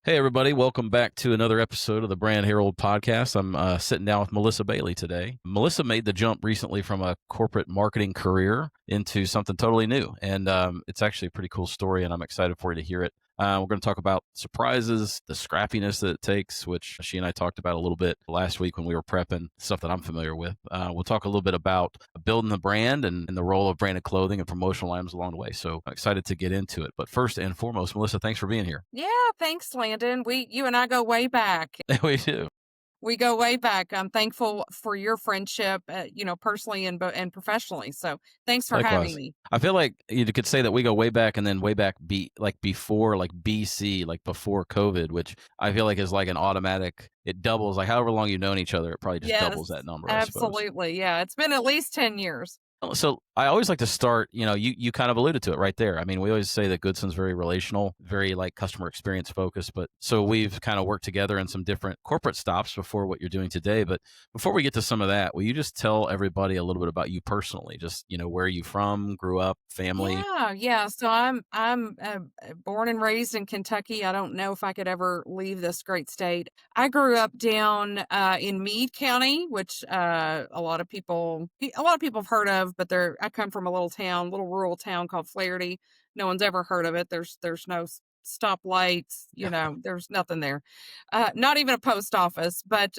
Hey, everybody. Welcome back to another episode of the Brand Herald podcast. I'm sitting down with Melissa Bailey today. Melissa made the jump recently from a corporate marketing career into something totally new. And it's actually a pretty cool story, and I'm excited for you to hear it. We're going to talk about surprises, the scrappiness that it takes, which she and I talked about a little bit last week when we were prepping, stuff that I'm familiar with. We'll talk a little bit about building the brand and the role of branded clothing and promotional items along the way. So I'm excited to get into it. But first and foremost, Melissa, thanks for being here. Yeah, thanks, Landon. You and I go way back. We do. We go way back. I'm thankful for your friendship, personally and professionally. So thanks for having Likewise. me. I feel like you could say that we go way back and then way back before like BC, like before COVID, which I feel like is like an automatic, it doubles, like however long you've known each other, it probably just doubles Yes, that number, I suppose. absolutely. Yeah, it's been at least 10 years. So I always like to start, you kind of alluded to it right there. I mean, we always say that Goodson's very relational, very like customer experience focused, but so we've kind of worked together in some different corporate stops before what you're doing today. But before we get to some of that, will you just tell everybody a little bit about you personally? Just, where are you from, grew up, family? Yeah. So I'm born and raised in Kentucky. I don't know if I could ever leave this great state. I grew up down in Meade County, which a lot of people have heard of, but I come from a little rural town called Flaherty. No one's ever heard of it. There's no stoplights. There's nothing there. Not even a post office. But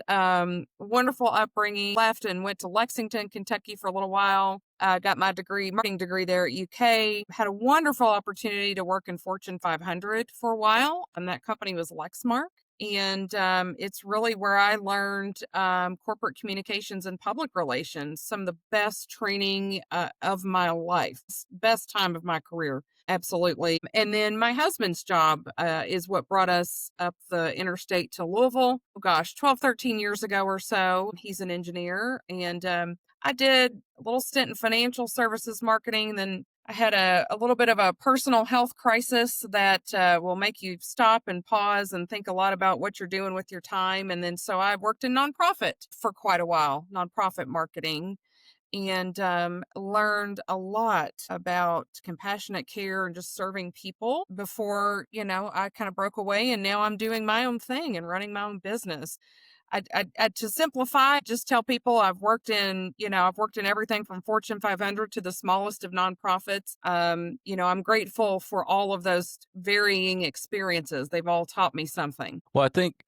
wonderful upbringing. Left and went to Lexington, Kentucky for a little while. Got my marketing degree there at UK. Had a wonderful opportunity to work in Fortune 500 for a while, and that company was Lexmark. And it's really where I learned corporate communications and public relations, some of the best training of my life, best time of my career. Absolutely. And then my husband's job is what brought us up the interstate to Louisville. Oh gosh, 12, 13 years ago or so. He's an engineer. And I did a little stint in financial services marketing. Then I had a little bit of a personal health crisis that will make you stop and pause and think a lot about what you're doing with your time. And then so I worked in nonprofit for quite a while, nonprofit marketing, and learned a lot about compassionate care and just serving people before, I kind of broke away, and now I'm doing my own thing and running my own business. To simplify, just tell people I've worked in everything from Fortune 500 to the smallest of nonprofits. I'm grateful for all of those varying experiences. They've all taught me something. Well, I think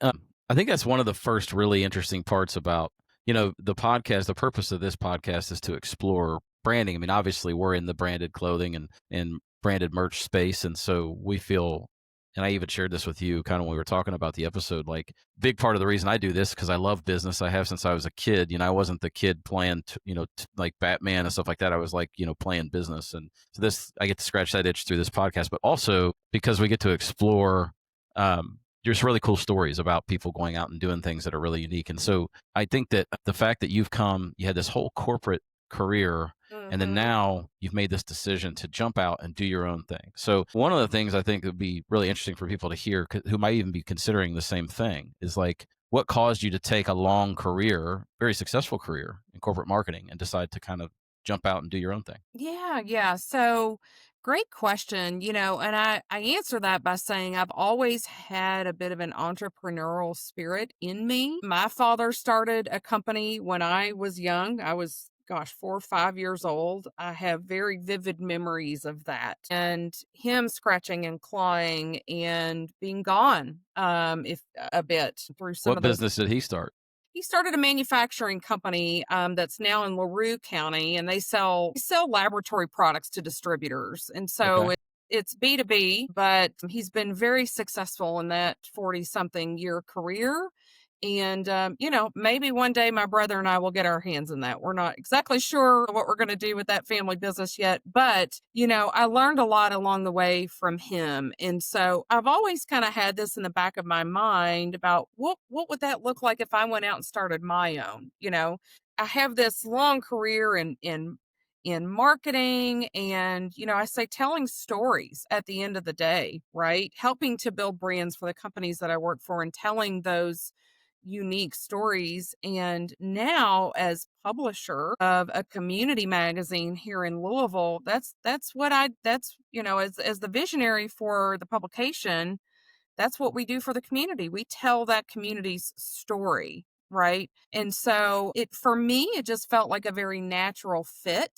that's one of the first really interesting parts about, the podcast. The purpose of this podcast is to explore branding. I mean, obviously we're in the branded clothing and branded merch space. And so we feel, and I even shared this with you kind of when we were talking about the episode, like big part of the reason I do this because I love business. I have since I was a kid. I wasn't the kid playing, like Batman and stuff like that. I was like, playing business. And so I get to scratch that itch through this podcast, but also because we get to explore, there's really cool stories about people going out and doing things that are really unique. And so I think that the fact that you had this whole corporate career, and then Hmm. now you've made this decision to jump out and do your own thing. So one of the things I think would be really interesting for people to hear who might even be considering the same thing is like, what caused you to take a long career, very successful career in corporate marketing and decide to kind of jump out and do your own thing? Yeah. So great question. And I answer that by saying I've always had a bit of an entrepreneurial spirit in me. My father started a company when I was young. I was, gosh, 4 or 5 years old. I have very vivid memories of that and him scratching and clawing and being gone, if a bit through some What of those. business did he start? He started a manufacturing company that's now in LaRue County, and they sell laboratory products to distributors. And so Okay. it's B2B, but he's been very successful in that 40 something year career. And, maybe one day my brother and I will get our hands in that. We're not exactly sure what we're going to do with that family business yet, but, I learned a lot along the way from him. And so I've always kind of had this in the back of my mind about what would that look like if I went out and started my own. I have this long career in marketing, and I say telling stories at the end of the day, right? Helping to build brands for the companies that I work for and telling those unique stories. And now as publisher of a community magazine here in Louisville, that's what I that's as the visionary for the publication, that's what we do for the community. We tell that community's story. Right. And so for me, it just felt like a very natural fit.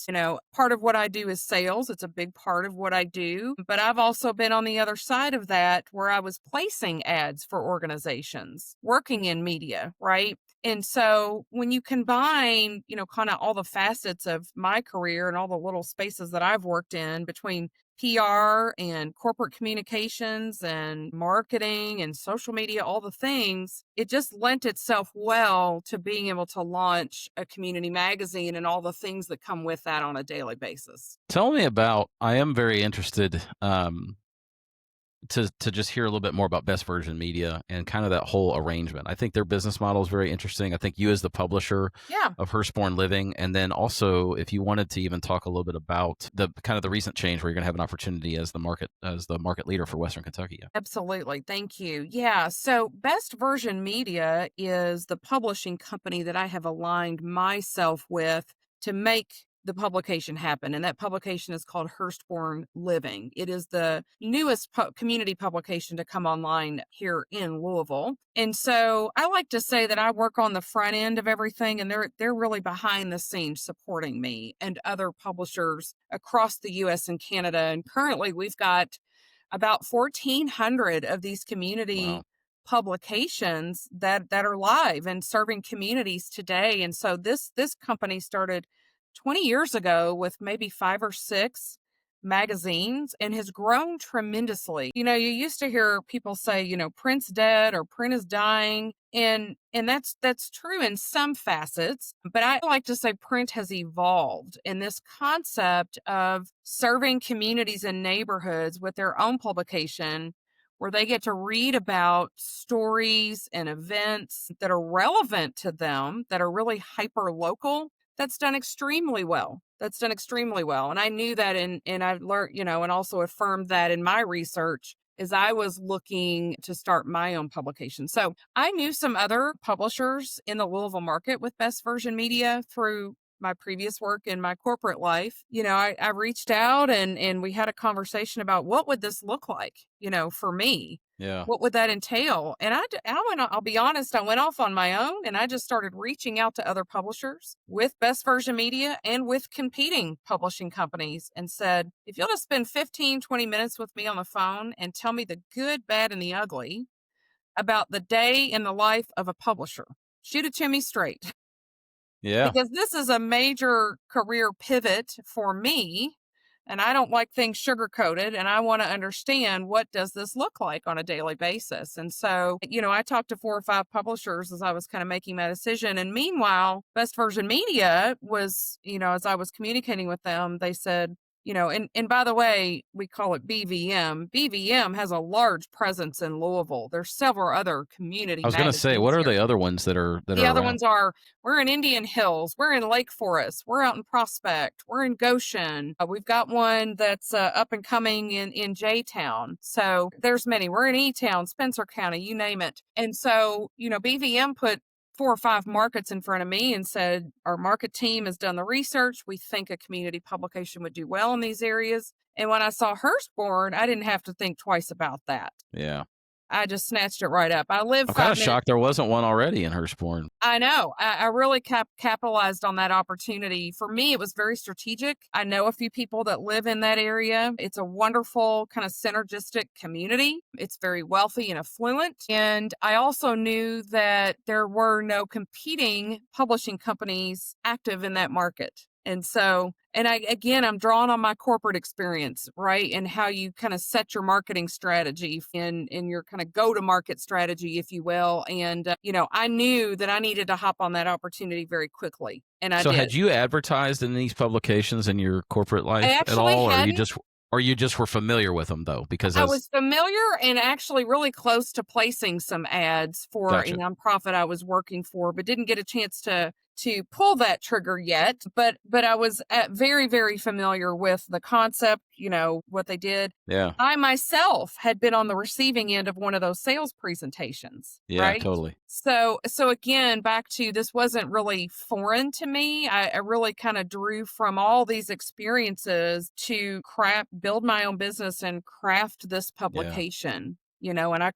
Part of what I do is sales. It's a big part of what I do. But I've also been on the other side of that where I was placing ads for organizations, working in media. Right. And so when you combine, kind of all the facets of my career and all the little spaces that I've worked in between PR and corporate communications and marketing and social media, all the things, it just lent itself well to being able to launch a community magazine and all the things that come with that on a daily basis. Tell me about, I am very interested to just hear a little bit more about Best Version Media and kind of that whole arrangement. I think their business model is very interesting. I think you as the publisher Yeah. of Hurstbourne Living, and then also if you wanted to even talk a little bit about the kind of the recent change where you're going to have an opportunity as the market leader for Western Kentucky. Absolutely. Thank you. Yeah. So Best Version Media is the publishing company that I have aligned myself with to make the publication happen. And that publication is called Hurstbourne Living. It is the newest community publication to come online here in Louisville. And so I like to say that I work on the front end of everything, and they're really behind the scenes supporting me and other publishers across the US and Canada. And currently we've got about 1,400 of these community Wow. publications that are live and serving communities today. And so this company started 20 years ago with maybe 5 or 6 magazines and has grown tremendously. You used to hear people say, print's dead or print is dying. And that's true in some facets, but I like to say print has evolved in this concept of serving communities and neighborhoods with their own publication where they get to read about stories and events that are relevant to them, that are really hyper local. That's done extremely well. And I knew that and I've learned, and also affirmed that in my research as I was looking to start my own publication. So I knew some other publishers in the Louisville market with Best Version Media through my previous work in my corporate life. I reached out and we had a conversation about what would this look like, for me. Yeah. What would that entail? And I'll be honest, I went off on my own and I just started reaching out to other publishers with Best Version Media and with competing publishing companies and said, if you'll just spend 15, 20 minutes with me on the phone and tell me the good, bad, and the ugly about the day in the life of a publisher, shoot it to me straight. Yeah. Because this is a major career pivot for me. And I don't like things sugar-coated, and I want to understand what does this look like on a daily basis. And so, I talked to 4 or 5 publishers as I was kind of making my decision. And meanwhile, Best Version Media was, as I was communicating with them, they said, and by the way, we call it BVM. BVM has a large presence in Louisville. There's several other community I was going to say, what are the other ones that are the other around? ones are, we're in Indian Hills, we're in Lake Forest, we're out in Prospect, we're in Goshen. We've got one that's up and coming in J-Town. So there's many. We're in E-Town, Spencer County, you name it. And so, BVM put 4 or 5 markets in front of me and said, our market team has done the research. We think a community publication would do well in these areas. And when I saw Hurstbourne, I didn't have to think twice about that. Yeah. I just snatched it right up. I live. I'm kind of shocked there wasn't one already in Hurstbourne. I know. I really capitalized on that opportunity. For me, it was very strategic. I know a few people that live in that area. It's a wonderful kind of synergistic community. It's very wealthy and affluent. And I also knew that there were no competing publishing companies active in that market. And so, I'm drawing on my corporate experience, right? And how you kind of set your marketing strategy in your kind of go-to-market strategy, if you will. And, I knew that I needed to hop on that opportunity very quickly. And I did. Had you advertised in these publications in your corporate life at all? Or you just were familiar with them, though? Because I was familiar and actually really close to placing some ads for a nonprofit I was working for, but didn't get a chance to pull that trigger yet. But I was very, very familiar with the concept, what they did. Yeah. I myself had been on the receiving end of one of those sales presentations. Yeah, right? Totally. So again, back to this wasn't really foreign to me. I really kind of drew from all these experiences to build my own business and craft this publication. and I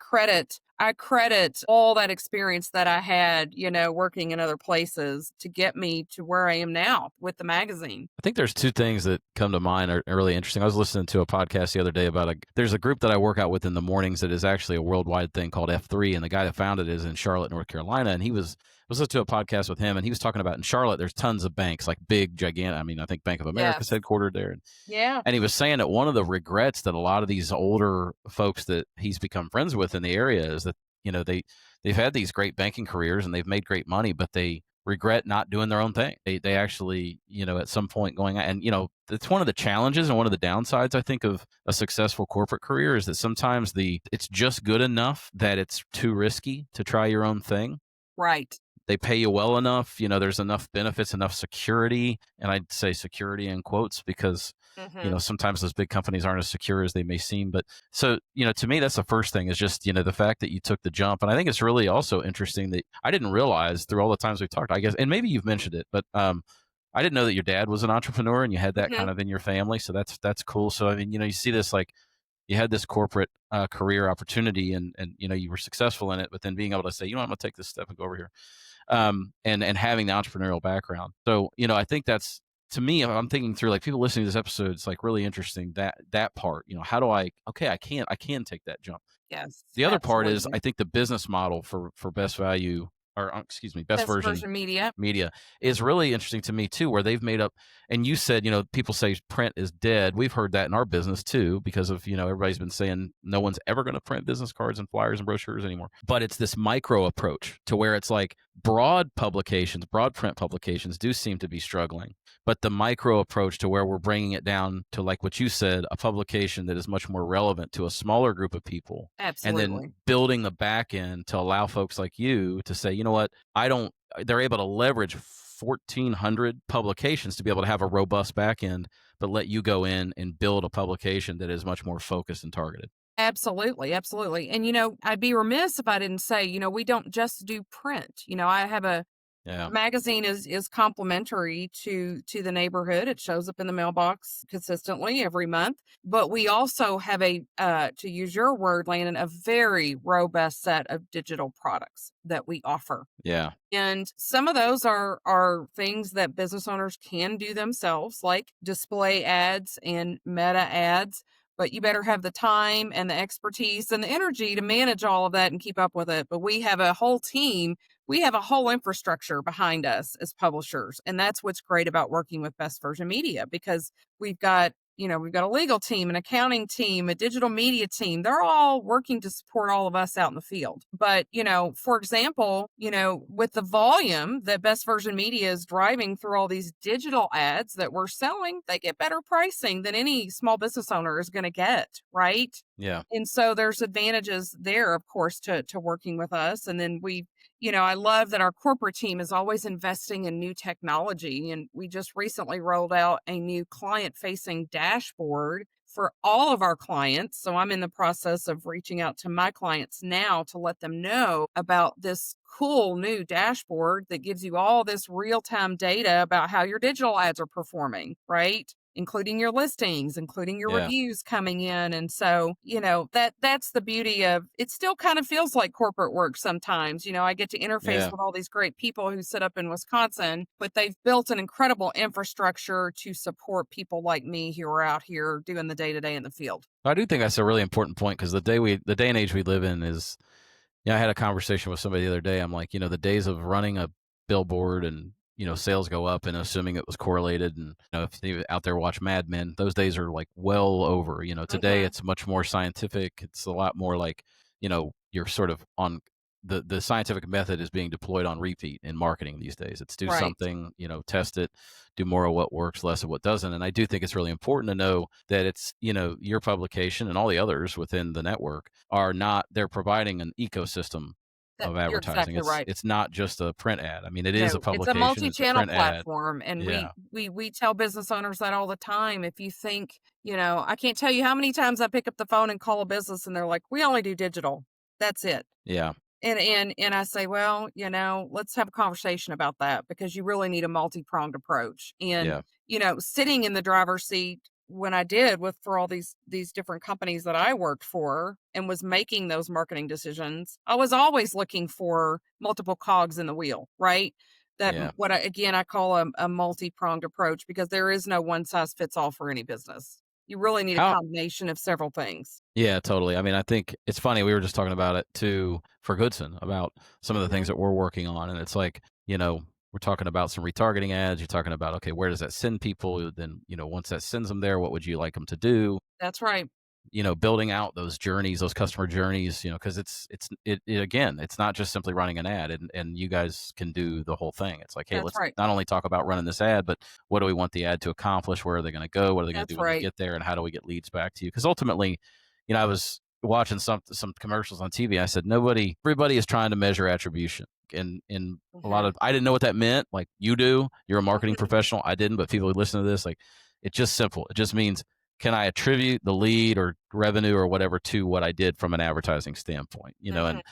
credit all that experience that I had, working in other places to get me to where I am now with the magazine. I think there's two things that come to mind are really interesting. I was listening to a podcast the other day about there's a group that I work out with in the mornings that is actually a worldwide thing called F3, and the guy that founded it is in Charlotte, North Carolina, and was listening to a podcast with him, and he was talking about in Charlotte there's tons of banks, like big, gigantic. I mean, I think Bank of America's Yes. headquartered there, Yeah. and he was saying that one of the regrets that a lot of these older folks that he's become friends with in the area is that they've had these great banking careers and they've made great money, but they regret not doing their own thing. They actually, at some point going, and it's one of the challenges and one of the downsides I think of a successful corporate career is that sometimes it's just good enough that it's too risky to try your own thing. Right. They pay you well enough, there's enough benefits, enough security, and I'd say security in quotes because Hmm. sometimes those big companies aren't as secure as they may seem. But so, to me, that's the first thing is just, the fact that you took the jump. And I think it's really also interesting that I didn't realize through all the times we've talked, I guess, and maybe you've mentioned it, but I didn't know that your dad was an entrepreneur and you had that Hmm. kind of in your family. So that's cool. So, I mean, you see this like you had this corporate career opportunity and, you were successful in it, but then being able to say, I'm going to take this step and go over here. And having the entrepreneurial background. So, I think that's to me, I'm thinking through like people listening to this episode, it's like really interesting that part, how do I can take that jump. Yes, The other part is absolutely. I think the business model for best value or excuse me, best Best version version media. media is really interesting to me too, where they've made up and you said, people say print is dead. We've heard that in our business too, because of, everybody's been saying no one's ever going to print business cards and flyers and brochures anymore. But it's this micro approach to where it's like broad print publications do seem to be struggling. But the micro approach to where we're bringing it down to like what you said, a publication that is much more relevant to a smaller group of people and then Absolutely. building the back end to allow folks like you to say, you know what, they're able to leverage 1,400 publications to be able to have a robust back end, but let you go in and build a publication that is much more focused and targeted. Absolutely, absolutely. And I'd be remiss if I didn't say, we don't just do print. I have a Yeah. magazine is complimentary to the neighborhood. It shows up in the mailbox consistently every month. But we also have to use your word, Landon, a very robust set of digital products that we offer. Yeah. And some of those are things that business owners can do themselves, like display ads and meta ads. But you better have the time and the expertise and the energy to manage all of that and keep up with it. But we have a whole team. We have a whole infrastructure behind us as publishers. And that's what's great about working with Best Version Media because we've got a legal team, an accounting team, a digital media team. They're all working to support all of us out in the field. But, for example, with the volume that Best Version Media is driving through all these digital ads that we're selling, they get better pricing than any small business owner is going to get, right? Yeah. And so there's advantages there, of course, to working with us. And then I love that our corporate team is always investing in new technology. And we just recently rolled out a new client-facing dashboard for all of our clients. So I'm in the process of reaching out to my clients now to let them know about this cool new dashboard that gives you all this real-time data about how your digital ads are performing, right? Including your listings, including your Yeah. reviews coming in. And so, that's the beauty of it. Still kind of feels like corporate work sometimes. I get to interface Yeah. with all these great people who sit up in Wisconsin, but they've built an incredible infrastructure to support people like me who are out here doing the day-to-day in the field. I do think that's a really important point because the day and age we live in is, I had a conversation with somebody the other day. I'm like, the days of running a billboard and, sales go up and assuming it was correlated. And, if you out there watch Mad Men, those days are like well over. Today Mhm. it's much more scientific. It's a lot more like, you're sort of on the scientific method is being deployed on repeat in marketing these days. It's do Right. something, test it, do more of what works, less of what doesn't. And I do think it's really important to know that it's, your publication and all the others within the network they're providing an ecosystem That of you're advertising. exactly right. It's not just a print ad. I mean, it is a No, it's a publication, it's a multi-channel print ad. platform, and Yeah. we tell business owners that all the time. If you think, I can't tell you how many times I pick up the phone and call a business and they're like, "We only do digital. That's it." Yeah. And I say, "Well, let's have a conversation about that because you really need a multi-pronged approach." And, Yeah. sitting in the driver's seat when I did for all these different companies that I worked for and was making those marketing decisions, I was always looking for multiple cogs in the wheel, right? That Yeah. what I call a multi-pronged approach, because there is no one size fits all for any business. You really need a How combination of several things. Yeah, totally. I mean, I think it's funny. We were just talking about it too for Goodson about some of the things Mhm. that we're working on. And it's like, we're talking about some retargeting ads. You're talking about, okay, where does that send people? Then, once that sends them there, what would you like them to do? That's right. Building out those journeys, those customer journeys, because again, it's not just simply running an ad, and you guys can do the whole thing. It's like, hey, That's let's right. not only talk about running this ad, but what do we want the ad to accomplish? Where are they going to go? What are they going to That's do when they right. get there? And how do we get leads back to you? Because ultimately, I was watching some commercials on TV. I said, everybody is trying to measure attribution. And a lot Mhm. of, I didn't know what that meant. Like you do, you're a marketing professional. I didn't, but people who listen to this, like, it's just simple. It just means, can I attribute the lead or revenue or whatever to what I did from an advertising standpoint? Mhm. And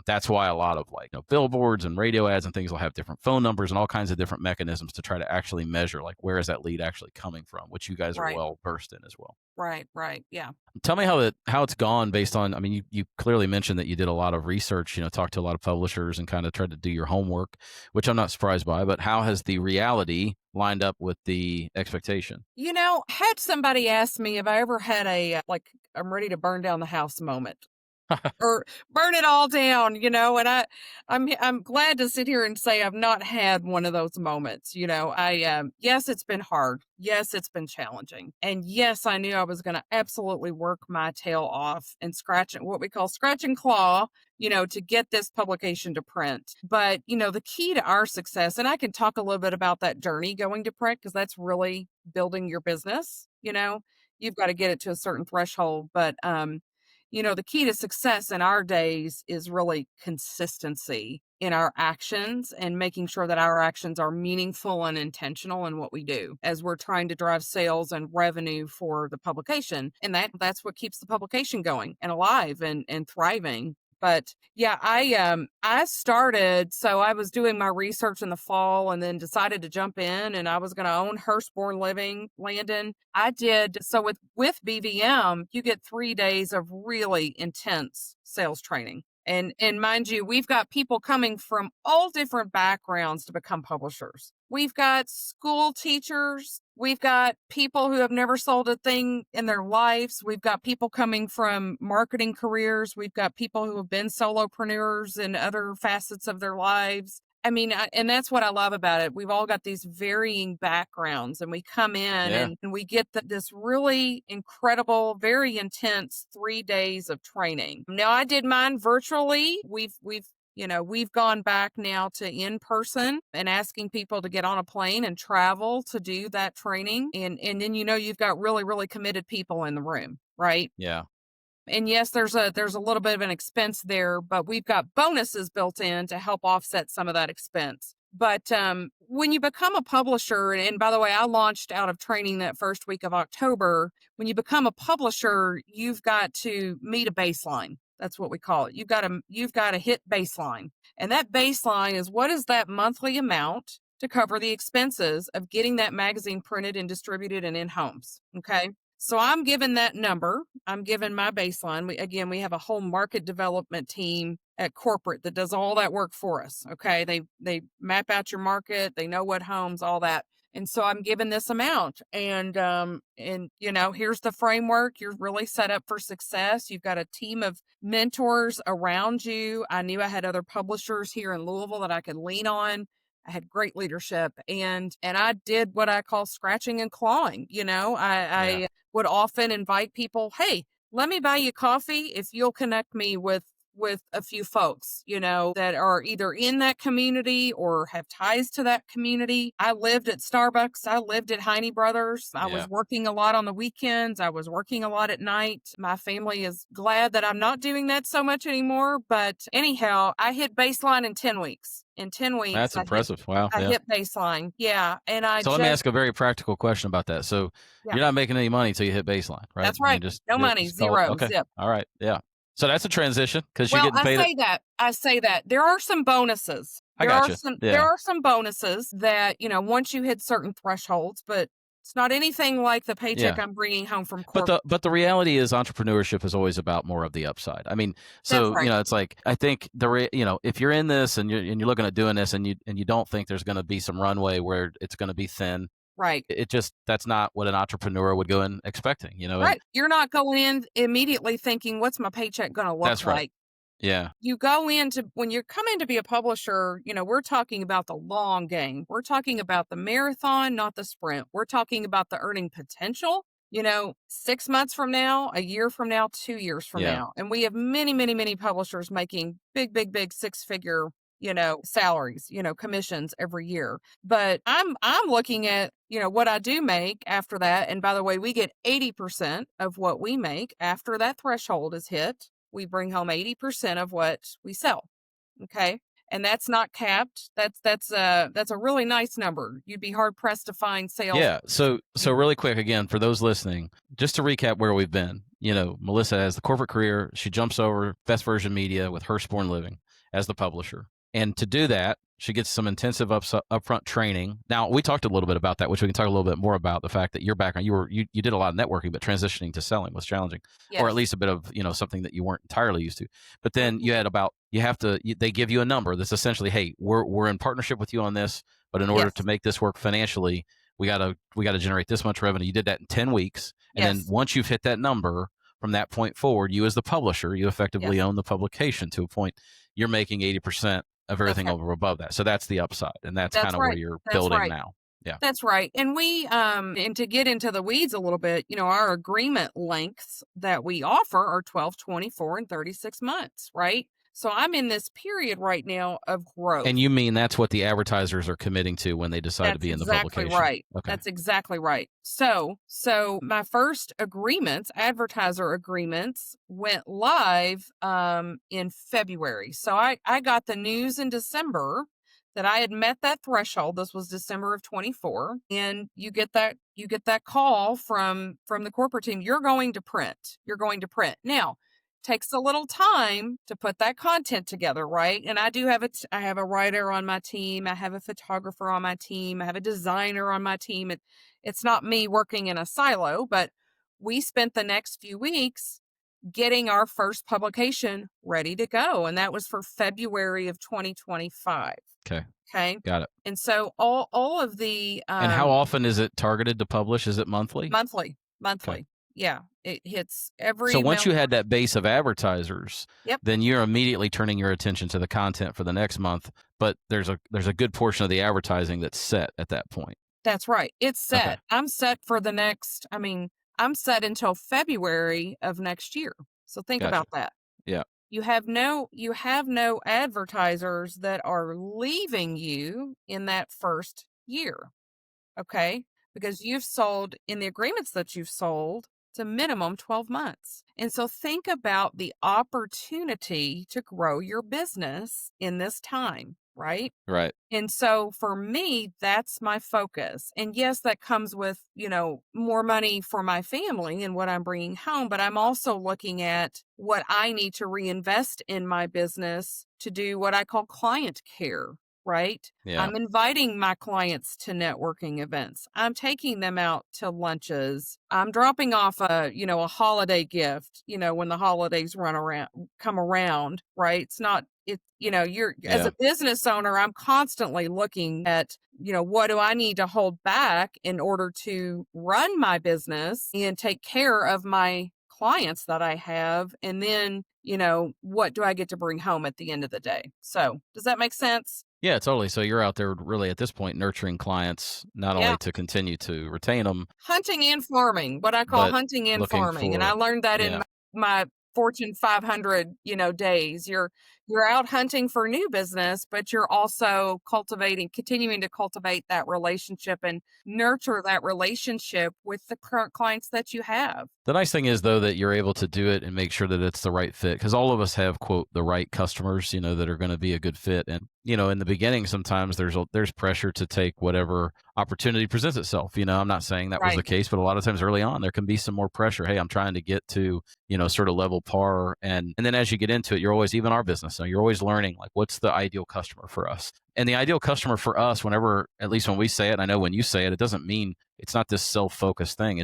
that's why a lot of like billboards and radio ads and things will have different phone numbers and all kinds of different mechanisms to try to actually measure like where is that lead actually coming from, which you guys are Right. well versed in as well. Right. Right. Yeah. Tell me how it's gone based on. I mean, you clearly mentioned that you did a lot of research. Talked to a lot of publishers and kind of tried to do your homework, which I'm not surprised by. But how has the reality lined up with the expectation? Had somebody ask me if I ever had a like I'm ready to burn down the house moment or burn it all down, and I'm glad to sit here and say I've not had one of those moments. Yes, it's been hard. Yes, it's been challenging. And yes, I knew I was going to absolutely work my tail off and what we call scratch and claw, to get this publication to print. But, the key to our success, and I can talk a little bit about that journey going to print, because that's really building your business. You've got to get it to a certain threshold, but the key to success in our days is really consistency in our actions and making sure that our actions are meaningful and intentional in what we do as we're trying to drive sales and revenue for the publication. And that's what keeps the publication going and alive and thriving. But yeah, I started, so I was doing my research in the fall and then decided to jump in, and I was going to own Hurstbourne Living, Landon. I did so with BVM, you get 3 days of really intense sales training. And mind you, we've got people coming from all different backgrounds to become publishers. We've got school teachers. We've got people who have never sold a thing in their lives. We've got people coming from marketing careers. We've got people who have been solopreneurs in other facets of their lives. I mean, and that's what I love about it. We've all got these varying backgrounds, and we come in Yeah. and we get this really incredible, very intense 3 days of training. Now, I did mine virtually. We've gone back now to in person and asking people to get on a plane and travel to do that training. And then, you've got really, really committed people in the room, right? Yeah. And yes, there's a little bit of an expense there, but we've got bonuses built in to help offset some of that expense. But when you become a publisher, and by the way, I launched out of training that first week of October. When you become a publisher, you've got to meet a baseline. That's what we call it. You've got to hit baseline, and that baseline is, what is that monthly amount to cover the expenses of getting that magazine printed and distributed and in homes. Okay. So I'm given that number. I'm given my baseline. We have a whole market development team at corporate that does all that work for us. Okay. They map out your market. They know what homes, all that. And so I'm given this amount, and here's the framework. You're really set up for success. You've got a team of mentors around you. I knew I had other publishers here in Louisville that I could lean on. I had great leadership, and I did what I call scratching and clawing. Yeah. I would often invite people, hey, let me buy you coffee if you'll connect me with a few folks, that are either in that community or have ties to that community. I lived at Starbucks. I lived at Heine Brothers. I Yeah. was working a lot on the weekends. I was working a lot at night. My family is glad that I'm not doing that so much anymore. But anyhow, I hit baseline in 10 weeks. In 10 weeks, That's impressive. Wow. I Yeah. hit baseline. Yeah. And I So let me just, ask a very practical question about that. So yeah, you're not making any money until you hit baseline, right? that's I mean, right. No money, just call it. zero, Okay. zip. All right. Yeah. So that's a transition because you're Well, getting paid. I say that. There are some bonuses. I There are gotcha. some there Yeah. are some bonuses that, once you hit certain thresholds, but It's not anything like the paycheck Yeah. I'm bringing home from But corporate. the reality is entrepreneurship is always about more of the upside. I mean, That's so, right. it's like, I think if you're in this and you're looking at doing this and you don't think there's going to be some runway where it's going to be thin, Right. it just, that's not what an entrepreneur would go in expecting, and Right. You're not going in immediately thinking, what's my paycheck going to look that's right. like? Yeah. You go into when you're coming to be a publisher, we're talking about the long game. We're talking about the marathon, not the sprint. We're talking about the earning potential, 6 months from now, a year from now, 2 years from Yeah. now. And we have many, many, many publishers making big, big, big six-figure, salaries, commissions every year. But I'm looking at, what I do make after that. And by the way, we get 80% of what we make after that threshold is hit. We bring home 80% of what we sell. Okay. And that's not capped. That's a really nice number. You'd be hard pressed to find sales. Yeah. So really quick again for those listening, just to recap where we've been. Melissa has the corporate career. She jumps over Best Version Media with Hurstbourne Living as the publisher, and to do that, she gets some intensive upfront training. Now, we talked a little bit about that, which we can talk a little bit more about. The fact that your background, you did a lot of networking, but transitioning to selling was challenging, or at least a bit of something that you weren't entirely used to. But then they give you a number that's essentially, hey, we're in partnership with you on this, but in order to make this work financially, we gotta generate this much revenue. You did that in 10 weeks, and then once you've hit that number, from that point forward, you as the publisher, you effectively own the publication to a point. You're making 80% of everything over above that. So that's the upside, and that's kind of where you're building now. Yeah. That's right. And we and to get into the weeds a little bit, our agreement lengths that we offer are 12, 24, and 36 months, right? So I'm in this period right now of growth. And you mean that's what the advertisers are committing to when they decide to be in the publication? That's exactly right. Okay. That's exactly right. So my first agreements, advertiser agreements, went live in February. So I got the news in December that I had met that threshold. This was December of 24, and you get that call from the corporate team. You're going to print. Now, takes a little time to put that content together, right? And I do have I have a writer on my team. I have a photographer on my team. I have a designer on my team. It's not me working in a silo, but we spent the next few weeks getting our first publication ready to go. And that was for February of 2025. Okay. Got it. And so all of the... and how often is it targeted to publish? Is it monthly? Monthly. Okay. Yeah, it hits every... So once you had that base of advertisers, Yep. then you're immediately turning your attention to the content for the next month. But there's a good portion of the advertising that's set at that point. That's right. It's set. Okay. I'm set for the next... I'm set until February of next year. So think about that. Yeah. You have no advertisers that are leaving you in that first year. Okay? Because you've sold in the agreements that you've sold, it's a minimum 12 months. And so think about the opportunity to grow your business in this time, right? Right. And so for me, that's my focus. And yes, that comes with, more money for my family and what I'm bringing home, but I'm also looking at what I need to reinvest in my business to do what I call client care. Right? Yeah. I'm inviting my clients to networking events. I'm taking them out to lunches. I'm dropping off a holiday gift, when the holidays come around, right? As a business owner, I'm constantly looking at, what do I need to hold back in order to run my business and take care of my clients that I have? And then, what do I get to bring home at the end of the day? So does that make sense? Yeah, totally. So you're out there really at this point nurturing clients, not only to continue to retain them. Hunting and farming, what I call hunting and farming. And I learned that in my Fortune 500, days. You're out hunting for new business, but you're also continuing to cultivate that relationship and nurture that relationship with the current clients that you have. The nice thing is, though, that you're able to do it and make sure that it's the right fit, because all of us have, quote, the right customers, that are going to be a good fit. And, in the beginning, sometimes there's pressure to take whatever opportunity presents itself. I'm not saying that was the case, but a lot of times early on, there can be some more pressure. Hey, I'm trying to get to, sort of level par. And then as you get into it, you're always, even our business, business. So you're always learning, like, what's the ideal customer for us? And the ideal customer for us, whenever, at least when we say it, and I know when you say it, it doesn't mean, it's not this self-focused thing.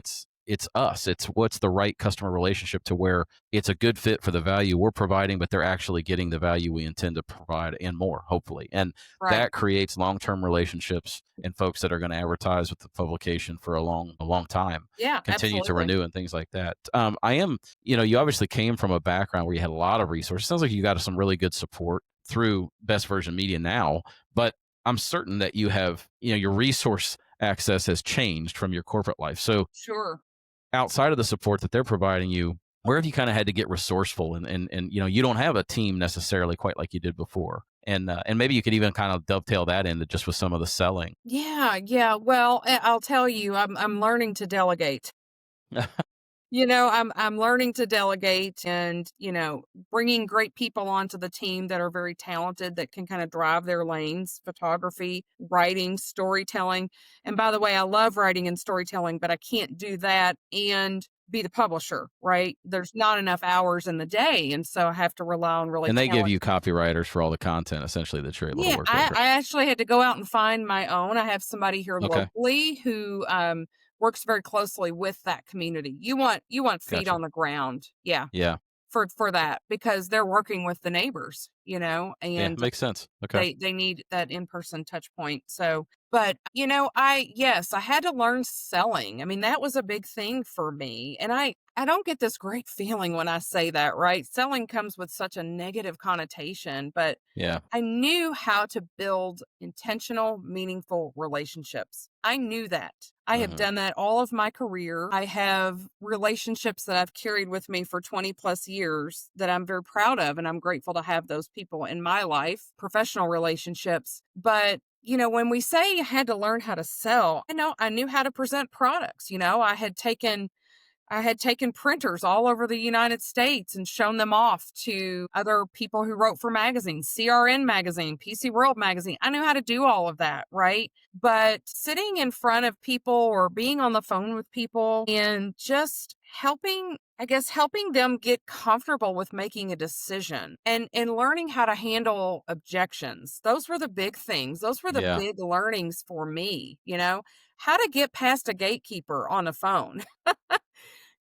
It's us. It's what's the right customer relationship to where it's a good fit for the value we're providing, but they're actually getting the value we intend to provide and more, hopefully. And Right. that creates long-term relationships and folks that are going to advertise with the publication for a long time, Yeah, continue to absolutely. renew and things like that. I am, you obviously came from a background where you had a lot of resources. Sounds like you got some really good support through Best Version Media now, but I'm certain that you have, your resource access has changed from your corporate life. So Sure. outside of the support that they're providing you, where have you kind of had to get resourceful, and you don't have a team necessarily quite like you did before, and maybe you could even kind of dovetail that into just with some of the selling. Yeah, yeah. Well, I'll tell you, I'm learning to delegate. I'm learning to delegate and, bringing great people onto the team that are very talented that can kind of drive their lanes, photography, writing, storytelling. And by the way, I love writing and storytelling, but I can't do that and be the publisher, right? There's not enough hours in the day, and so I have to rely on really And they give talented. you copywriters for all the content essentially that you're able to Yeah, work with, I right? I actually had to go out and find my own. I have somebody here Okay, locally who, works very closely with that community. You want feet gotcha. on the ground. Yeah, Yeah, for that because they're working with the neighbors, yeah, and makes sense. Okay. they need that in-person touch point. So, but, I had to learn selling. I mean, that was a big thing for me, and I don't get this great feeling when I say that, right? Selling comes with such a negative connotation, but Yeah. I knew how to build intentional, meaningful relationships. I knew that. I have Hmm. done that all of my career. I have relationships that I've carried with me for 20 plus years that I'm very proud of. And I'm grateful to have those people in my life, professional relationships. But, when we say I had to learn how to sell, I knew how to present products. I had taken printers all over the United States and shown them off to other people who wrote for magazines, CRN magazine, PC World magazine. I knew how to do all of that, right? But sitting in front of people or being on the phone with people and just helping them get comfortable with making a decision and learning how to handle objections. Those were the big things. Those were the Yeah. big learnings for me, how to get past a gatekeeper on the phone.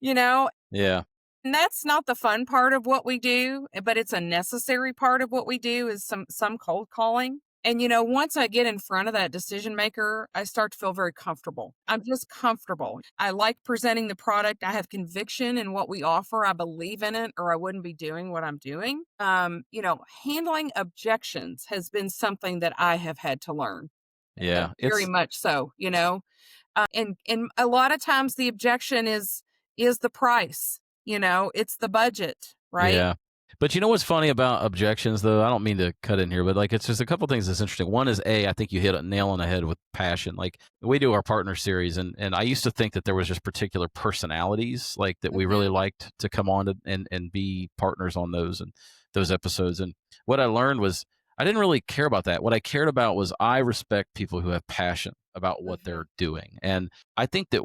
You know, Yeah. and that's not the fun part of what we do, but it's a necessary part of what we do is some cold calling. And once I get in front of that decision maker, I start to feel very comfortable. I'm just comfortable. I like presenting the product. I have conviction in what we offer. I believe in it or I wouldn't be doing what I'm doing. Handling objections has been something that I have had to learn. Yeah. Very much so, and a lot of times the objection is the price, it's the budget, right? Yeah. But you know what's funny about objections, though? I don't mean to cut in here, but like it's just a couple things that's interesting. One is I think you hit a nail on the head with passion. Like we do our partner series, and I used to think that there was just particular personalities like that we really Mhm. liked to come on to, and be partners on those episodes. And what I learned was I didn't really care about that. What I cared about was I respect people who have passion about what Mhm. they're doing. And I think that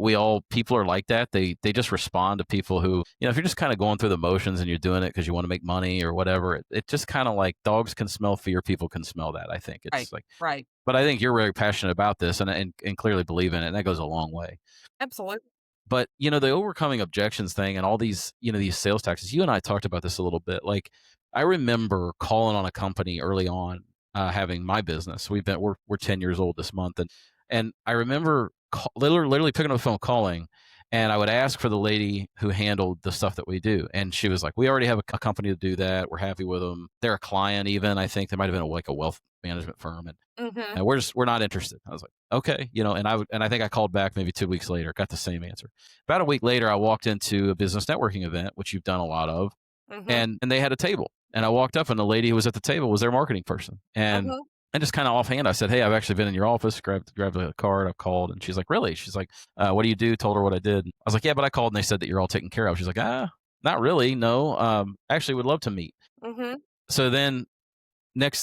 people are like that. They just respond to people who, if you're just kind of going through the motions and you're doing it because you want to make money or whatever, it just kind of like dogs can smell fear, people can smell that. I think Right. it's like, Right. but I think you're very passionate about this and clearly believe in it. And that goes a long way. Absolutely. But, the overcoming objections thing and all these, these sales taxes, you and I talked about this a little bit. Like, I remember calling on a company early on, having my business. We're 10 years old this month. And I remember literally picking up the phone, calling, and I would ask for the lady who handled the stuff that we do. And she was like, we already have a company to do that. We're happy with them. They're a client, even. I think they might have been like a wealth management firm. Mhm. And we're not interested. I was like, okay, and I think I called back maybe 2 weeks later, got the same answer. About a week later, I walked into a business networking event, which you've done a lot of, Mhm. and they had a table. And I walked up, and the lady who was at the table was their marketing person. Mhm. And just kind of offhand, I said, "Hey, I've actually been in your office. Grabbed a card. I've called." And she's like, "Really?" She's like, "What do you do?" Told her what I did. I was like, "Yeah, but I called, and they said that you're all taken care of." She's like, not really. No. Actually, would love to meet." Mhm. So then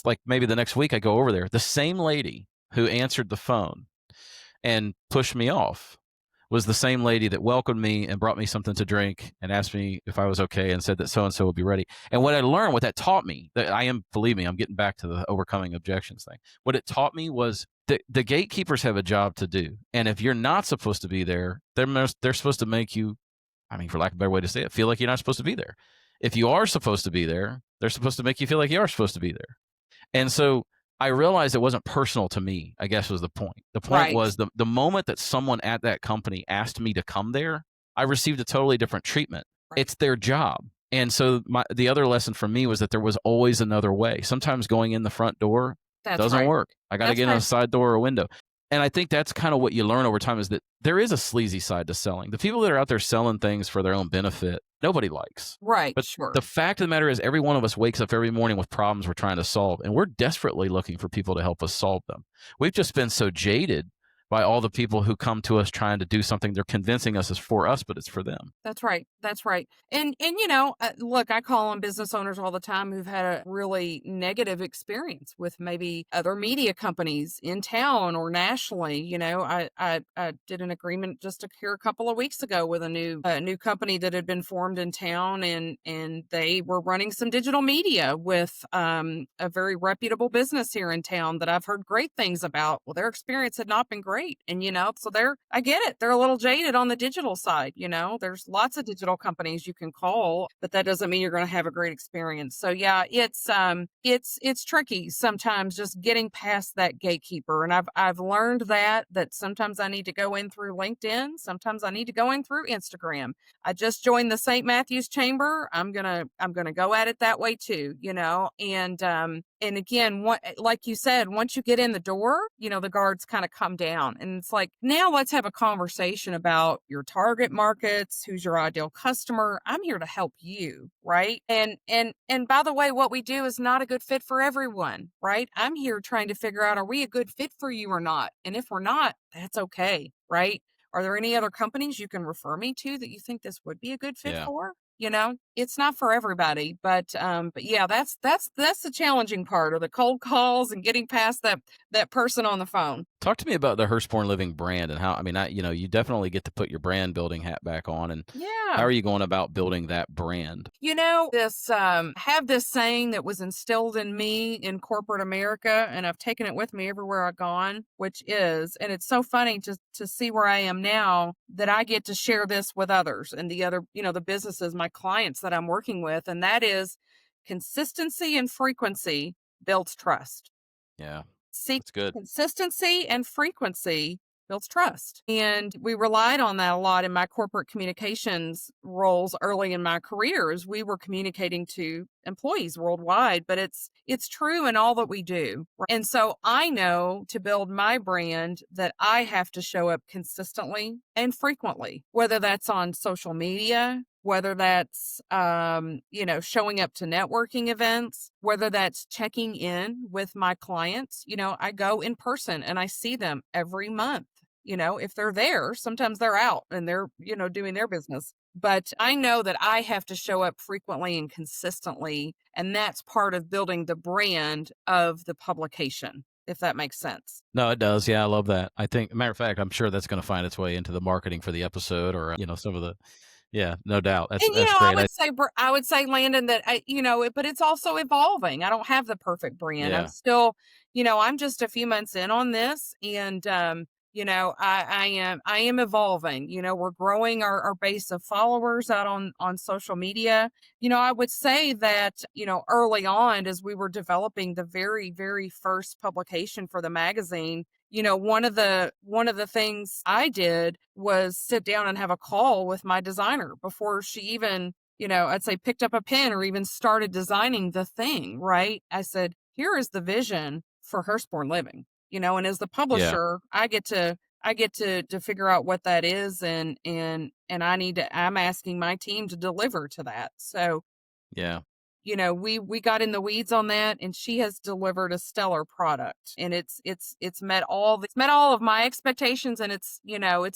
like maybe the next week, I go over there. The same lady who answered the phone and pushed me off was the same lady that welcomed me and brought me something to drink and asked me if I was okay and said that so-and-so would be ready. And what I learned, what that taught me, that believe me, I'm getting back to the overcoming objections thing. What it taught me was that the gatekeepers have a job to do. And if you're not supposed to be there, they're supposed to make you, I mean, for lack of a better way to say it, feel like you're not supposed to be there. If you are supposed to be there, they're supposed to make you feel like you are supposed to be there. And so I realized it wasn't personal to me, I guess was the point. The point was the moment that someone at that company asked me to come there, I received a totally different treatment. Right. It's their job. And so the other lesson for me was that there was always another way. Sometimes going in the front door doesn't work. I got to get in a side door or a window. And I think that's kind of what you learn over time, is that there is a sleazy side to selling. The people that are out there selling things for their own benefit, nobody likes. Right. But sure. the fact of the matter is, every one of us wakes up every morning with problems we're trying to solve, and we're desperately looking for people to help us solve them. We've just been so jaded by all the people who come to us trying to do something. They're convincing us it's for us, but it's for them. That's right. That's right. And look, I call on business owners all the time who've had a really negative experience with maybe other media companies in town or nationally. I did an agreement just here a couple of weeks ago with a new company that had been formed in town, and they were running some digital media with a very reputable business here in town that I've heard great things about. Well, their experience had not been great. And, so I get it. They're a little jaded on the digital side. There's lots of digital companies you can call, but that doesn't mean you're going to have a great experience. So yeah, it's tricky sometimes just getting past that gatekeeper. And I've learned that sometimes I need to go in through LinkedIn. Sometimes I need to go in through Instagram. I just joined the St. Matthew's Chamber. I'm going to go at it that way too, and again, like you said, once you get in the door, the guards kind of come down, and it's like, now let's have a conversation about your target markets, who's your ideal customer. I'm here to help you, right? And by the way, what we do is not a good fit for everyone, right? I'm here trying to figure out, are we a good fit for you or not? And if we're not, that's okay, right? Are there any other companies you can refer me to that you think this would be a good fit for? It's not for everybody, but yeah, that's the challenging part, or the cold calls and getting past that person on the phone. Talk to me about the Hurstbourne Living brand and how, you definitely get to put your brand building hat back on, and how are you going about building that brand? This have this saying that was instilled in me in corporate America, and I've taken it with me everywhere I've gone, which is, and it's so funny to see where I am now, that I get to share this with others and the other, the businesses, my clients that I'm working with, and that is, consistency and frequency builds trust. Yeah. See, that's good. Consistency and frequency builds trust. And we relied on that a lot in my corporate communications roles early in my career, as we were communicating to employees worldwide, but it's true in all that we do. And so I know, to build my brand, that I have to show up consistently and frequently, whether that's on social media, whether that's, showing up to networking events, whether that's checking in with my clients. I go in person and I see them every month. If they're there, sometimes they're out and they're, doing their business. But I know that I have to show up frequently and consistently. And that's part of building the brand of the publication, if that makes sense. No, it does. Yeah, I love that. I think, matter of fact, I'm sure that's going to find its way into the marketing for the episode, or, some of the, yeah, no doubt. That's great. I would say, Landon, that but it's also evolving. I don't have the perfect brand. Yeah. I'm still, I'm just a few months in on this, and I am evolving. We're growing our base of followers out on social media. I would say that, early on, as we were developing the very, very first publication for the magazine, one of the things I did was sit down and have a call with my designer before she even, I'd say, picked up a pen or even started designing the thing, right? I said, here is the vision for Hurstbourne Living, and as the publisher, I get to figure out what that is, and I'm asking my team to deliver to that. So, yeah. We got in the weeds on that, and she has delivered a stellar product, and it's met all of my expectations, and it's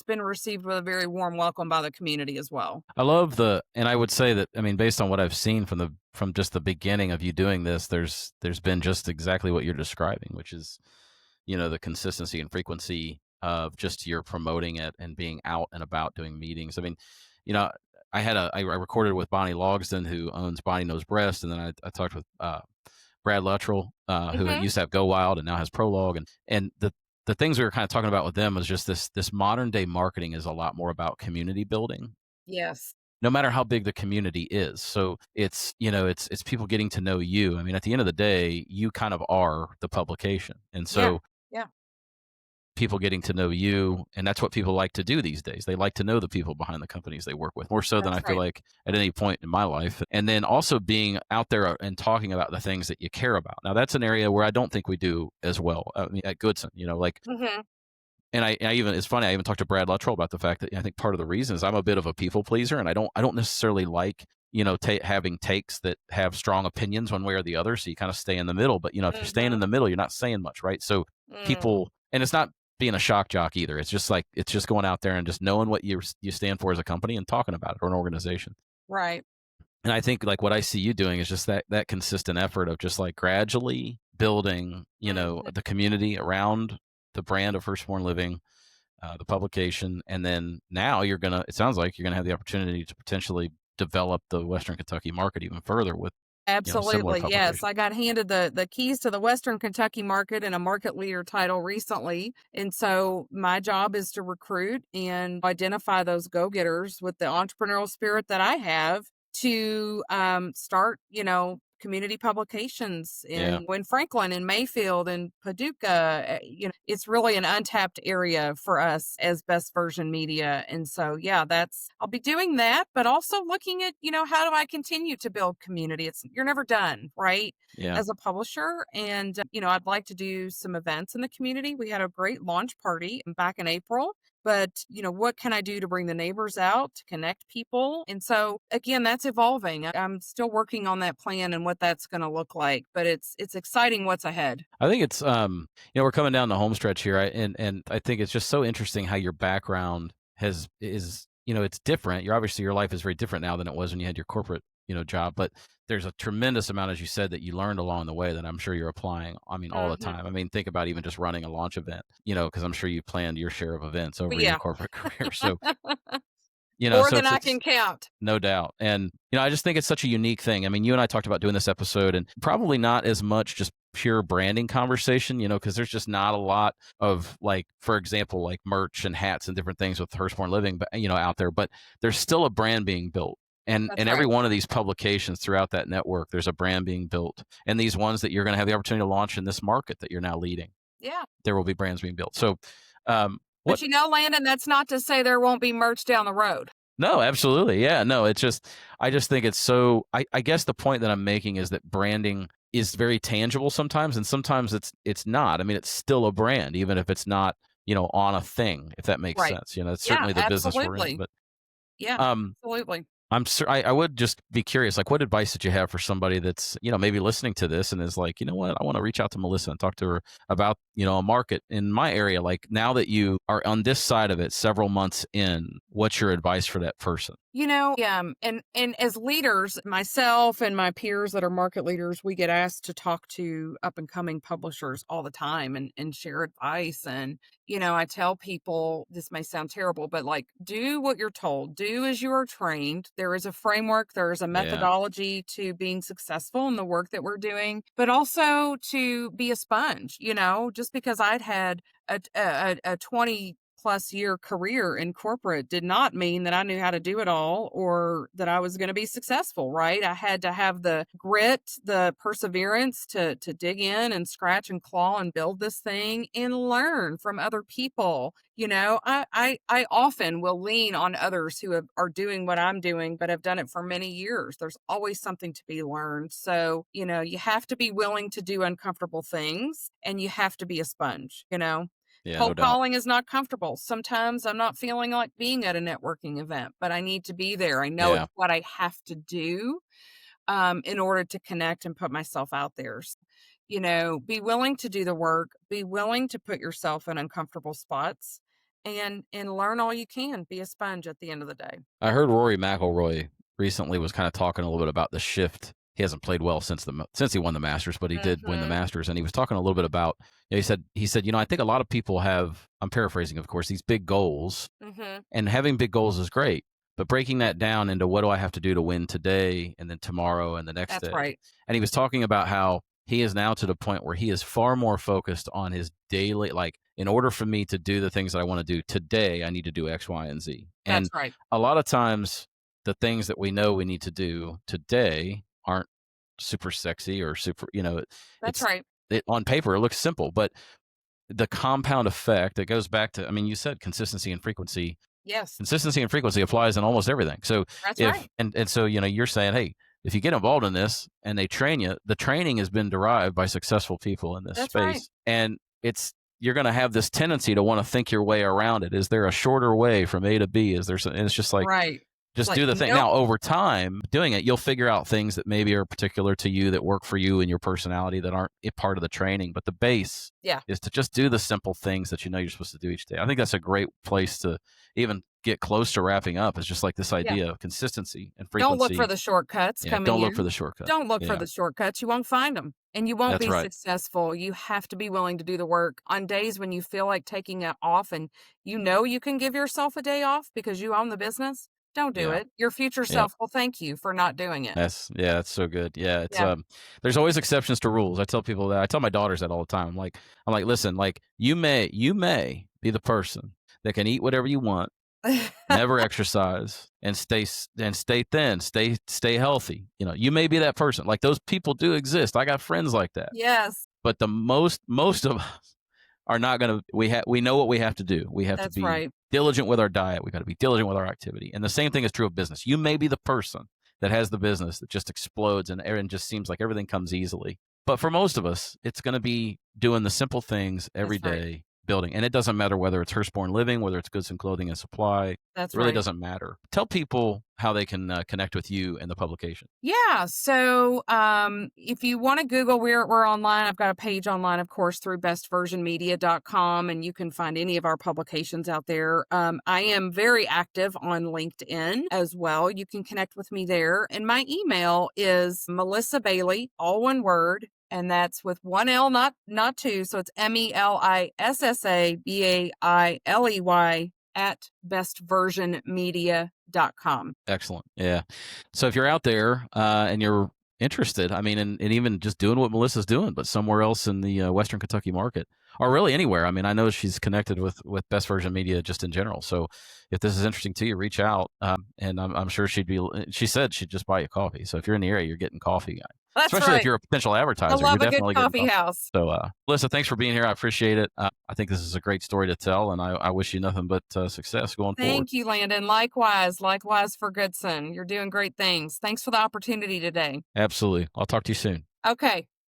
been received with a very warm welcome by the community as well. I love and I would say that, based on what I've seen from just the beginning of you doing this, there's been just exactly what you're describing, which is, the consistency and frequency of just your promoting it and being out and about doing meetings. I mean, you know, I recorded with Bonnie Logsdon, who owns Bonnie Knows Breast, and then I talked with Brad Luttrell, who Hmm. used to have Go Wild and now has Prologue, and the things we were kind of talking about with them was just this modern day marketing is a lot more about community building, Yes. no matter how big the community is. So it's, it's people getting to know you. I mean, at the end of the day, you kind of are the publication. And Yeah. so Yeah. people getting to know you, and that's what people like to do these days. They like to know the people behind the companies they work with, more so than That's I feel right. like at any point in my life. And then also being out there and talking about the things that you care about. Now that's an area where I don't think we do as well. I mean, at Goodson, like, Hmm. and I even, it's funny, I even talked to Brad Luttrell about the fact that I think part of the reason is I'm a bit of a people pleaser, and I don't necessarily like, having takes that have strong opinions one way or the other. So you kind of stay in the middle. But if you're staying in Hmm. the middle, you're not saying much, right? So Mm. people, and it's not being a shock jock either. It's just like it's just going out there and just knowing what you stand for as a company and talking about it, or an organization. Right. And I think like what I see you doing is just that consistent effort of just like gradually building, Hmm. the community around the brand of Hurstbourne Living, the publication, and then now it sounds like you're gonna have the opportunity to potentially develop the Western Kentucky market even further with, similar Absolutely. Yes. publication. I got handed the keys to the Western Kentucky market and a market leader title recently. And so my job is to recruit and identify those go-getters with the entrepreneurial spirit that I have to start, community publications Yeah, in Franklin and Mayfield and Paducah. It's really an untapped area for us as Best Version Media. And so, yeah, I'll be doing that, but also looking at, how do I continue to build community? You're never done, right? yeah. As a publisher. And, I'd like to do some events in the community. We had a great launch party back in April. But, what can I do to bring the neighbors out, to connect people? And so again, that's evolving. I'm still working on that plan and what that's going to look like, but it's exciting what's ahead. I think it's we're coming down the home stretch here, and I think it's just so interesting how your background is it's different. Your life is very different now than it was when you had your corporate job, but there's a tremendous amount, as you said, that you learned along the way that I'm sure you're applying. I mean, all the Mhm. time. I mean, think about even just running a launch event, because I'm sure you planned your share of events over your Yeah. corporate career. So More so than I it's can count. no doubt. And, I just think it's such a unique thing. I mean, you and I talked about doing this episode, and probably not as much just pure branding conversation, because there's just not a lot of, like, for example, like merch and hats and different things with Hurstbourne Living, but, out there, but there's still a brand being built. And That's right. every one of these publications throughout that network, there's a brand being built. And these ones that you're going to have the opportunity to launch in this market that you're now leading, Yeah. there will be brands being built. So, what But Landon, that's not to say there won't be merch down the road. No, absolutely. Yeah. No, I just think it's so, I guess the point that I'm making is that branding is very tangible sometimes, and sometimes it's not. I mean, it's still a brand, even if it's not, on a thing, if that makes Right. sense. It's Yeah, certainly the business we're in. absolutely. But, Yeah, um, absolutely. I would just be curious, like, what advice did you have for somebody that's, maybe listening to this and is like, you know what, I want to reach out to Melissa and talk to her about, a market in my area. Like, now that you are on this side of it several months in, what's your advice for that person? And as leaders, myself and my peers that are market leaders, we get asked to talk to up and coming publishers all the time and share advice. And, I tell people, this may sound terrible, but like, do what you're told, do as you are trained. There is a framework, there is a Yeah. methodology to being successful in the work that we're doing, but also to be a sponge, just because I'd had a 20-plus year career in corporate did not mean that I knew how to do it all or that I was going to be successful, right? I had to have the grit, the perseverance to dig in and scratch and claw and build this thing and learn from other people. I often will lean on others who are doing what I'm doing, but have done it for many years. There's always something to be learned. So, you have to be willing to do uncomfortable things and you have to be a sponge. Yeah, no Cold doubt. calling is not comfortable. Sometimes I'm not feeling like being at a networking event, but I need to be there. I know Yeah. it's what I have to do in order to connect and put myself out there. Be willing to do the work, be willing to put yourself in uncomfortable spots and learn all you can. Be a sponge at the end of the day. I heard Rory McIlroy recently was kind of talking a little bit about the shift he hasn't played well since he won the Masters, but he did win the Mhm. Masters. And he was talking a little bit about, he said, I think a lot of people have, I'm paraphrasing, of course, these big goals, Mhm. and having big goals is great, but breaking that down into what do I have to do to win today and then tomorrow and the next That's day. right. And he was talking about how he is now to the point where he is far more focused on his daily, like, in order for me to do the things that I want to do today, I need to do X, Y, and Z. And That's right. a lot of times, the things that we know we need to do today aren't super sexy or super, That's it's right. on paper, it looks simple, but the compound effect, it goes back to, I mean, you said consistency and frequency. Yes. Consistency and frequency applies in almost everything. So That's if right. and so you're saying, hey, if you get involved in this and they train you, the training has been derived by successful people in this That's right. space, and you're going to have this tendency to want to think your way around it. Is there a shorter way from A to B? Is there some, and it's just like, Right. It's just like, do the thing. nope. Now, over time, doing it, you'll figure out things that maybe are particular to you, that work for you and your personality, that aren't a part of the training. But the base Yeah. is to just do the simple things that you're supposed to do each day. I think that's a great place to even get close to wrapping up. It's just like this Yeah. idea of consistency and Don't look for frequency. the shortcuts Yeah, coming don't look for in. the shortcut. Don't look for Yeah, the shortcuts. You won't find them and you won't that's be right. successful. You have to be willing to do the work on days when you feel like taking it off and you can give yourself a day off because you own the business. Don't do Yeah, it. Your future yeah. self will thank you for not doing it. That's so good. Yeah, it's Yeah. there's always exceptions to rules. I tell people that. I tell my daughters that all the time. I'm like, listen, like, you may be the person that can eat whatever you want, never exercise, and stay thin, stay healthy. You may be that person. Like, those people do exist. I got friends like that. Yes, But the most of us are not going to, we know what we have to do. We have to that's be right. diligent with our diet. We got to be diligent with our activity. And the same thing is true of business. You may be the person that has the business that just explodes and just seems like everything comes easily. But for most of us, it's going to be doing the simple things every That's right. day, building. And it doesn't matter whether it's Hurstbourne Living, whether it's goods and clothing and supply. It That's really right. doesn't matter. Tell people how they can connect with you and the publication. Yeah. So if you want to Google, we're online. I've got a page online, of course, through bestversionmedia.com, and you can find any of our publications out there. I am very active on LinkedIn as well. You can connect with me there. And my email is Melissa Bailey, all one word. And that's with one L, not two. So it's MELISSABAILEY at bestversionmedia.com. Excellent. Yeah. So if you're out there and you're interested, I mean, and even just doing what Melissa's doing, but somewhere else in the Western Kentucky market, or really anywhere. I mean, I know she's connected with Best Version Media just in general. So if this is interesting to you, reach out. And I'm sure she said she'd just buy you coffee. So if you're in the area, you're getting coffee. That's Especially if right. you're a potential I advertiser, you're love a good definitely getting coffee coffee. house. So, Melissa, thanks for being here. I appreciate it. I think this is a great story to tell, and I wish you nothing but success going forward. Thank you, Landon. Likewise for Goodson. You're doing great things. Thanks for the opportunity today. Absolutely. I'll talk to you soon. Okay.